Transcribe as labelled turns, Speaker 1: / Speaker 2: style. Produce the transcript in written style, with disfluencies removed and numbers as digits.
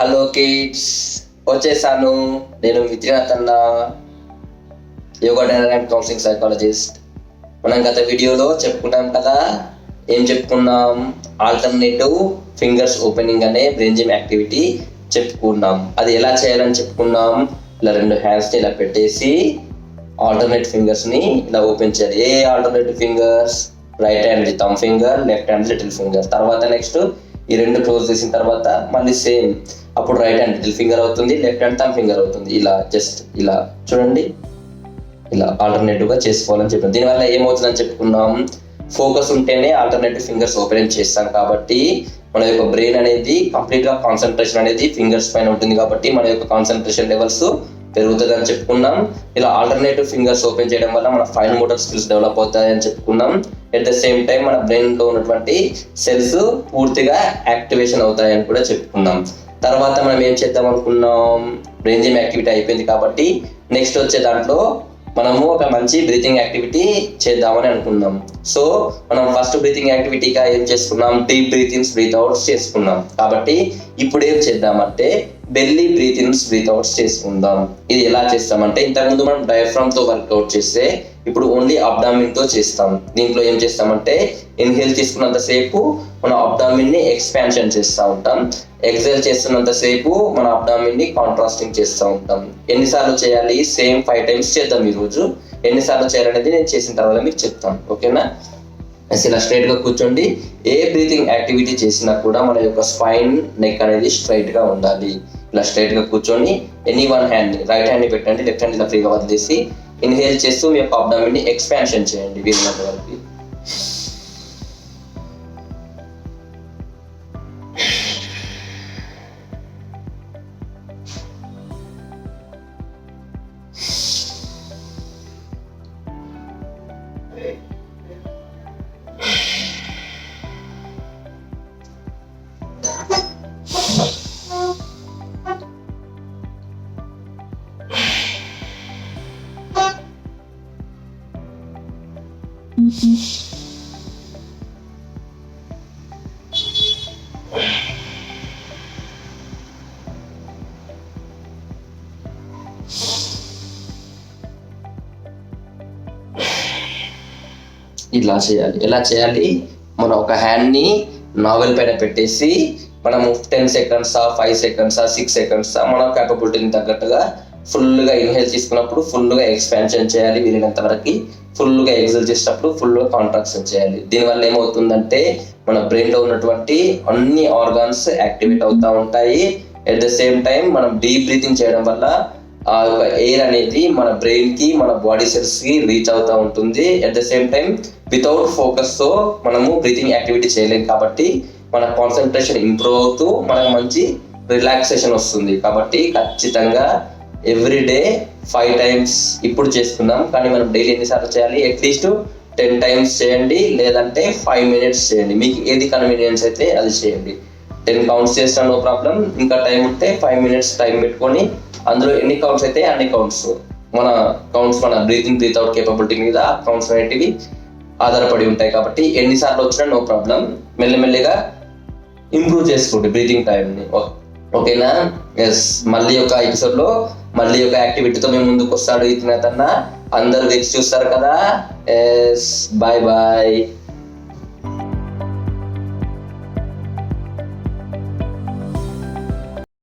Speaker 1: Hello kids, వచ్చేసాను. నేను మిత్రినాథ్ అన్న, యోగా డైనమిక్ కౌన్సిలింగ్ సైకాలజిస్ట్. మనం గత వీడియోలో చెప్పుకున్నాం కదా, ఏం చెప్పుకున్నాం? ఆల్టర్నేటివ్ ఫింగర్స్ ఓపెనింగ్ అనే బ్రెయిన్ జిమ్ యాక్టివిటీ చెప్పుకున్నాం. అది ఎలా చేయాలని చెప్పుకున్నాం? ఇలా 2 హ్యాండ్స్ని ఇలా పెట్టేసి ఆల్టర్నేట్ ఫింగర్స్ని ఇలా ఓపెన్ చేయాలి. ఏ alternative fingers? Right hand thumb finger, left hand little finger. తర్వాత నెక్స్ట్ ఈ 2 క్లోజ్ చేసిన తర్వాత మళ్ళీ సేమ్, అప్పుడు రైట్ హ్యాండ్ లిటిల్ ఫింగర్ అవుతుంది, లెఫ్ట్ హ్యాండ్ థంబ్ ఫింగర్ అవుతుంది. ఇలా జస్ట్ ఇలా చూడండి, ఇలా ఆల్టర్నేటివ్గా చేసుకోవాలని చెప్పాను. దీనివల్ల ఏమవుతుందని చెప్పుకున్నాం? ఫోకస్ ఉంటేనే ఆల్టర్నేటివ్ ఫింగర్స్ ఓపెన్ చేస్తాం కాబట్టి మన యొక్క బ్రెయిన్ అనేది కంప్లీట్గా కాన్సన్ట్రేషన్ అనేది ఫింగర్స్ పైన ఉంటుంది కాబట్టి మన యొక్క కాన్సన్ట్రేషన్ లెవెల్స్ పెరుగుతుంది అని చెప్పుకున్నాం. ఇలా ఆల్టర్నేటివ్ ఫింగర్స్ ఓపెన్ చేయడం వల్ల మన ఫైన్ మోటార్ స్కిల్స్ డెవలప్ అవుతాయని చెప్పుకున్నాం. ఎట్ ద సేమ్ టైం మన బ్రెయిన్లో ఉన్నటువంటి సెల్స్ పూర్తిగా యాక్టివేషన్ అవుతాయని కూడా చెప్పుకున్నాం. తర్వాత మనం ఏం చేద్దాం అనుకున్నాం? బ్రెయిన్ జిమ్ యాక్టివిటీ అయిపోయింది కాబట్టి నెక్స్ట్ వచ్చే దాంట్లో మనము ఒక మంచి బ్రీతింగ్ యాక్టివిటీ చేద్దామని అనుకున్నాం. సో మనం ఫస్ట్ బ్రీతింగ్ యాక్టివిటీగా ఏం చేసుకున్నాం? డీప్ బ్రీత్ ఇన్స్ బ్రీత్ అవుట్స్ చేసుకున్నాం. కాబట్టి ఇప్పుడు ఏం చేద్దామంటే బెల్లీ బ్రీత్ ఇన్స్ బ్రీత్ అవుట్స్ చేసుకుందాం. ఇది ఎలా చేస్తామంటే, ఇంతకుముందు మనం డయాఫ్రామ్తో వర్కౌట్ చేస్తే ఇప్పుడు ఓన్లీ అబ్డామిన్తో చేస్తాం. దీంట్లో ఏం చేస్తామంటే ఇన్హేల్ తీసుకున్నంతసేపు మన అబ్డామిన్ని ఎక్స్పాన్షన్ చేస్తూ ఉంటాం, ఎక్సైల్ చేస్తున్నంతసేపు మన అబ్డామిన్ని కాంట్రాస్టింగ్ చేస్తూ ఉంటాం. ఎన్నిసార్లు చేయాలి? సేమ్ 5 times చేద్దాం. ఈరోజు ఎన్నిసార్లు చేయాలనేది నేను చేసిన తర్వాత మీకు చెప్తాను, ఓకేనా? ఇలా స్ట్రైట్గా కూర్చోండి. ఏ బ్రీతింగ్ యాక్టివిటీ చేసినా కూడా మన యొక్క స్పైన్, నెక్ అనేది స్ట్రైట్గా ఉండాలి. ఇలా స్ట్రైట్గా కూర్చొని ఎనీ వన్ హ్యాండ్, రైట్ హ్యాండ్ని పెట్టండి, లెఫ్ట్ హ్యాండ్ ఇలా ఫ్రీగా వదిలేసి ఇన్హేల్ చేస్తూ మీ యొక్క అబ్డామిన్ని ఎక్స్పాన్షన్ చేయండి వీలైనంత వరకు. ఇలా చేయాలి. ఎలా చేయాలి? మనం ఒక హ్యాండ్ని నావెల్ పైన పెట్టేసి మనము 10 seconds, 5 seconds, 6 seconds మన క్యాపబిలిటీని తగ్గట్టుగా ఫుల్గా ఇన్హేల్ తీసుకున్నప్పుడు ఫుల్గా ఎక్స్పాన్షన్ చేయాలి వీలైనంత వరకు, ఫుల్గా ఎక్సెల్ చేసేటప్పుడు ఫుల్గా కాంట్రాక్షన్ చేయాలి. దీనివల్ల ఏమవుతుందంటే మన బ్రెయిన్లో ఉన్నటువంటి అన్ని ఆర్గాన్స్ యాక్టివేట్ అవుతూ ఉంటాయి. ఎట్ ద సేమ్ టైం మనం డీప్ బ్రీతింగ్ చేయడం వల్ల ఆ యొక్క ఎయిర్ అనేది మన బ్రెయిన్కి, మన బాడీ సెల్స్కి రీచ్ అవుతూ ఉంటుంది. At the same time without ఫోకస్తో మనము బ్రీతింగ్ యాక్టివిటీ చేయలేం కాబట్టి మన కాన్సన్ట్రేషన్ ఇంప్రూవ్ అవుతూ మనకు మంచి రిలాక్సేషన్ వస్తుంది. కాబట్టి ఖచ్చితంగా ఎవ్రీడే 5 times ఇప్పుడు చేసుకుందాం, కానీ మనం డైలీ ఎన్నిసార్లు చేయాలి? అట్లీస్ట్ 10 times చేయండి, లేదంటే 5 minutes చేయండి. మీకు ఏది కన్వీనియన్స్ అయితే అది చేయండి. 10 counts చేస్తాం, నో ప్రాబ్లం. ఇంకా టైం ఉంటే 5 minutes టైం పెట్టుకొని అందులో ఎన్ని కౌంట్స్ అయితే అన్ని కౌంట్స్, మన కౌంట్స్ మన బ్రీతింగ్ బ్రీత్ అవుట్ కేపబిలిటీ మీద కౌంట్స్ అనేటివి ఆధారపడి ఉంటాయి. కాబట్టి ఎన్నిసార్లు వచ్చినా నో ప్రాబ్లం. మెల్లమెల్లిగా ఇంప్రూవ్ చేసుకోండి బ్రీతింగ్ టైంని, ఓకేనా? ఎస్, మళ్ళీ ఒక ఎపిసోడ్లో మళ్ళీ ఒక యాక్టివిటీతో మేము ముందుకు వస్తాడు ఇతనతన్న. అందరూ వేచి చూస్తారు కదా. Yes, bye bye.